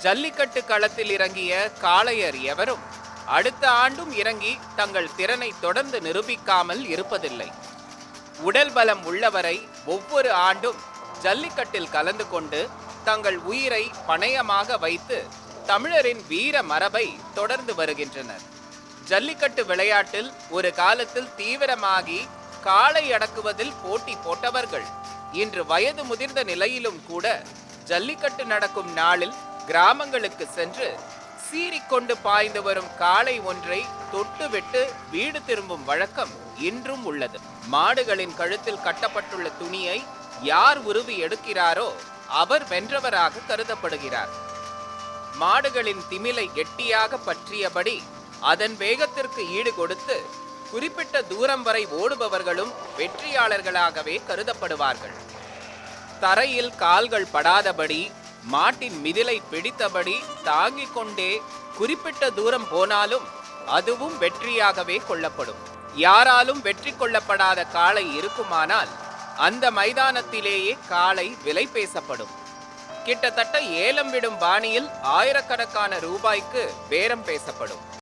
ஜல்லிக்கட்டு களத்தில் இறங்கிய காளையர் எவரும் அடுத்த ஆண்டும் இறங்கி தங்கள் திறனை தொடர்ந்து நிரூபிக்காமல் இருப்பதில்லை. உடல் பலம் உள்ளவரை ஒவ்வொரு ஆண்டும் ஜல்லிக்கட்டில் கலந்து கொண்டு தங்கள் உயிரை பணயமாக வைத்து தமிழரின் வீர மரபை தொடர்ந்து வருகின்றனர். ஜல்லிக்கட்டு விளையாட்டில் ஒரு காலத்தில் தீவிரமாகி காளை அடக்குவதில் போட்டி போட்டவர்கள் இன்று வயது முதிர்ந்த நிலையிலும் கூட ஜல்லிக்கட்டு நடக்கும் நாளில் கிராமங்களுக்கு சென்று சீறிக்கொண்டு பாய்ந்து வரும் காளை ஒன்றை தொட்டுவிட்டு வீடு திரும்பும் வழக்கம் இன்றும் உள்ளது. மாடுகளின் கழுத்தில் கட்டப்பட்டுள்ள துணியை யார் உருவி எடுக்கிறாரோ அவர் வென்றவராக கருதப்படுகிறார். மாடுகளின் திமிலை கெட்டியாக பற்றியபடி அதன் வேகத்திற்கு ஈடு கொடுத்து குறிப்பிட்ட தூரம் வரை ஓடுபவர்களும் வெற்றியாளர்களாகவே கருதப்படுவார்கள். தரையில் கால்கள் படாதபடி மாட்டின் மிதிலை பிடித்தபடி தாங்கிக் கொண்டே குறிப்பிட்ட தூரம் போனாலும் அதுவும் வெற்றியாகவே கொள்ளப்படும். யாராலும் வெற்றி கொள்ளப்படாத காளை இருக்குமானால் அந்த மைதானத்திலேயே காளை விலை பேசப்படும். கிட்டத்தட்ட ஏலம் விடும் பாணியில் ஆயிரக்கணக்கான ரூபாய்க்கு பேரம் பேசப்படும்.